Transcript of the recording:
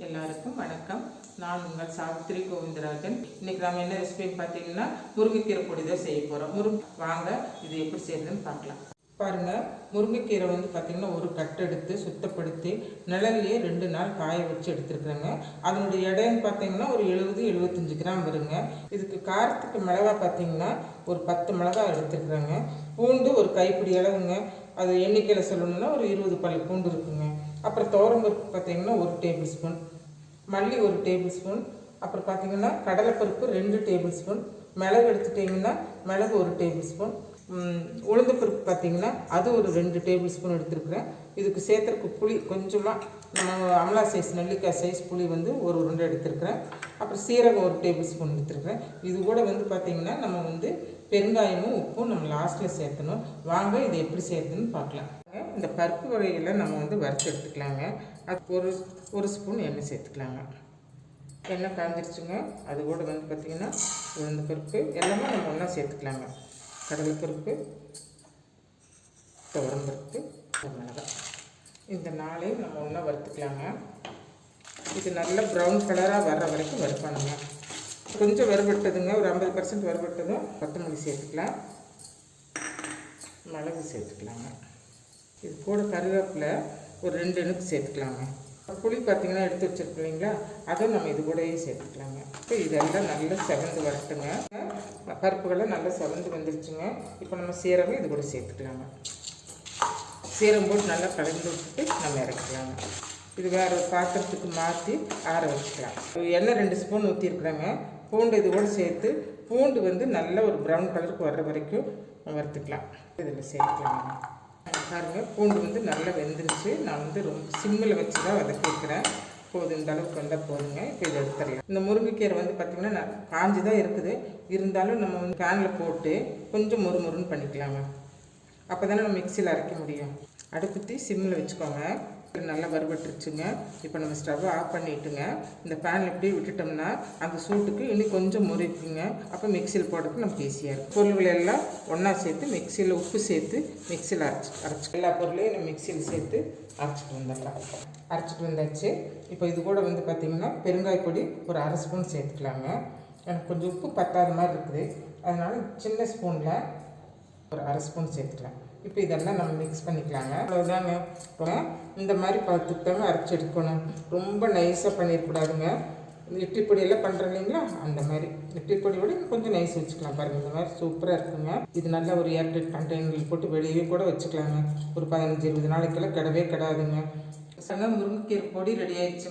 எல்லாருக்கும் வணக்கம். நான் உங்கள் சாவித்திரி கோவிந்தராஜன். இன்னைக்கு நம்ம என்ன ரெசிபின்னு பார்த்தீங்கன்னா முருங்கைக்கீரை பொடி தான் செய்ய போகிறோம். வாங்க இது எப்படி செய்யறதுன்னு பார்க்கலாம். பாருங்கள், முருங்கைக்கீரை வந்து பார்த்திங்கன்னா ஒரு கட்டு எடுத்து சுத்தப்படுத்தி நிழல்லையே 2 நாள் காய வச்சு எடுத்துருக்குறேங்க. அதனுடைய எடைன்னு பார்த்தீங்கன்னா ஒரு 70-75 கிராம் வருங்க. இதுக்கு காரத்துக்கு மிளகா பார்த்தீங்கன்னா ஒரு 10 மிளகா எடுத்துருக்குறேங்க. பூண்டு ஒரு கைப்பிடி அளவுங்க. அது எண்ணிக்கையில் சொல்லணும்னா ஒரு 20 பல் பூண்டு இருக்குங்க. அப்புறம் துவரம்பருப்பு பார்த்தீங்கன்னா 1 டேபிள் ஸ்பூன், மல்லி 1 டேபிள் ஸ்பூன், அப்புறம் பார்த்தீங்கன்னா கடலைப்பருப்பு 2 டேபிள் ஸ்பூன், மிளகு எடுத்துட்டிங்கன்னா மிளகு 1 டேபிள் ஸ்பூன், உளுந்து பருப்பு பார்த்தீங்கன்னா அது ஒரு 2 டேபிள் ஸ்பூன் எடுத்துருக்குறேன். இதுக்கு சேர்த்துறக்கு புளி கொஞ்சமாக நம்ம அமலா சைஸ் நெல்லிக்காய் சைஸ் புளி வந்து ஒரு உருண்டை எடுத்துருக்குறேன். அப்புறம் சீரகம் 1 டேபிள் ஸ்பூன் எடுத்துருக்குறேன். இது கூட வந்து பார்த்திங்கன்னா நம்ம வந்து பெருங்காயமும் உப்பும் நம்ம லாஸ்ட்டில் சேர்த்தணும். வாங்க இது எப்படி சேர்த்துன்னு பார்க்கலாம். இந்த பருப்பு வகைகளை நம்ம வந்து வறுத்து எடுத்துக்கலாங்க. அது ஒரு ஸ்பூன் எண்ணெய் சேர்த்துக்கலாங்க. எண்ணெய் காஞ்சிருச்சுங்க. அது கூட வந்து பார்த்திங்கன்னா உளுந்து பருப்பு எல்லாமே நம்ம ஒன்றா சேர்த்துக்கலாங்க. கடலைப்பருப்பு, துவரம்பருப்பு, மிளகாய், இந்த 4ஐயும் நம்ம ஒன்றா வறுத்துக்கலாங்க. இது நல்லா ப்ரௌன் கலராக வர்ற வரைக்கும் வறுக்கணுங்க. கொஞ்சம் வறுபட்டதுங்க, ஒரு 50% வறுபட்டதும் கொத்தமல்லி சேர்த்துக்கலாம், மிளகு சேர்த்துக்கலாங்க. இது கூட கருவேப்பிலை ஒரு 2 இனுக்கு சேர்த்துக்கலாங்க. புளி பார்த்திங்கன்னா எடுத்து வச்சுருக்கோம் இல்லைங்களா, அதை நம்ம இது கூடயே சேர்த்துக்கலாங்க. இப்போ இதெல்லாம் நல்லா செவந்து வரட்டுங்க. பருப்புகள்லாம் நல்லா செவந்து வந்துருச்சுங்க. இப்போ நம்ம சீரகம் இது கூட சேர்த்துக்கலாங்க. சீரகம் போட்டு நல்லா கலந்து விட்டுட்டு நம்ம இறக்கலாங்க. இது வேறு ஒரு பாத்திரத்துக்கு மாற்றி ஆற வச்சுக்கலாம். எண்ணெய் 2 ஸ்பூன் ஊற்றிருக்குறாங்க. பூண்டு இது கூட சேர்த்து பூண்டு வந்து நல்ல ஒரு ப்ரௌன் கலருக்கு வர்ற வரைக்கும் வறுத்துக்கலாம். இதில் சேர்த்துக்கலாங்க. பாருங்கள், பூண்டு வந்து நல்லா வெந்துருச்சு. நான் வந்து ரொம்ப சிம்மில் வச்சு தான் வதக்கிக்கிறேன். போதும், இந்த அளவுக்கு வந்தால் போதுங்க. இப்போ இதை எடுத்துடலாம். இந்த முருங்கைக்கீரை வந்து பார்த்திங்கன்னா காஞ்சி தான் இருக்குது. இருந்தாலும் நம்ம வந்து பேனில் போட்டு கொஞ்சம் முறுமுறுன்னு பண்ணிக்கலாங்க. அப்போ தானே நம்ம மிக்சியில் அரைக்க முடியும். அடுப்பத்தி சிம்மில் வச்சுக்கோங்க. நல்லா வறுபட்டுருச்சுங்க. இப்போ நம்ம ஸ்டவ்வை ஆஃப் பண்ணிட்டுங்க. இந்த பேனில் இப்படியே விட்டுட்டோம்னா அந்த சூட்டுக்கு இன்னும் கொஞ்சம் முறிக்குங்க. அப்போ மிக்சியில் போடுறதுக்கு நமக்கு ஈஸியாக இருக்கும். பொருள்கள் எல்லாம் ஒன்றா சேர்த்து மிக்சியில் உப்பு சேர்த்து மிக்சியில் அரைச்சி எல்லா பொருளையும் நம்ம மிக்சியில் சேர்த்து அரைச்சிட்டு வந்துடலாம். அரைச்சிட்டு வந்தாச்சு. இப்போ இது கூட வந்து பார்த்திங்கன்னா பெருங்காயப்பொடி ஒரு 1/2 ஸ்பூன் சேர்த்துக்கலாங்க. எனக்கு கொஞ்சம் உப்பு பத்தாத மாதிரி இருக்குது. அதனால் சின்ன ஸ்பூனில் ஒரு 1/2 ஸ்பூன் சேர்த்துக்கலாம். இப்போ இதெல்லாம் நம்ம மிக்ஸ் பண்ணிக்கலாங்க. அவ்வளோதாங்க. இப்போ இந்த மாதிரி பார்த்துக்கிட்டாங்க அரைச்சி எடுக்கணும். ரொம்ப நைஸாக பண்ணிடக்கூடாதுங்க. இட்லி பொடியெல்லாம் பண்ணுறோம் இல்லைங்களா, அந்த மாதிரி இட்லி பொடியோட கொஞ்சம் நைஸ் வச்சுக்கலாம். பாருங்கள், இந்த மாதிரி சூப்பராக இருக்குங்க. இது நல்லா ஒரு ஏர்டைட் கண்டெய்னரில் போட்டு வெளியே கூட வச்சுக்கலாங்க. ஒரு 15-20 நாளைக்கெல்லாம் கிடவே கிடாதுங்க. முருங்கைக்கீரை பொடி ரெடி ஆயிடுச்சுங்க.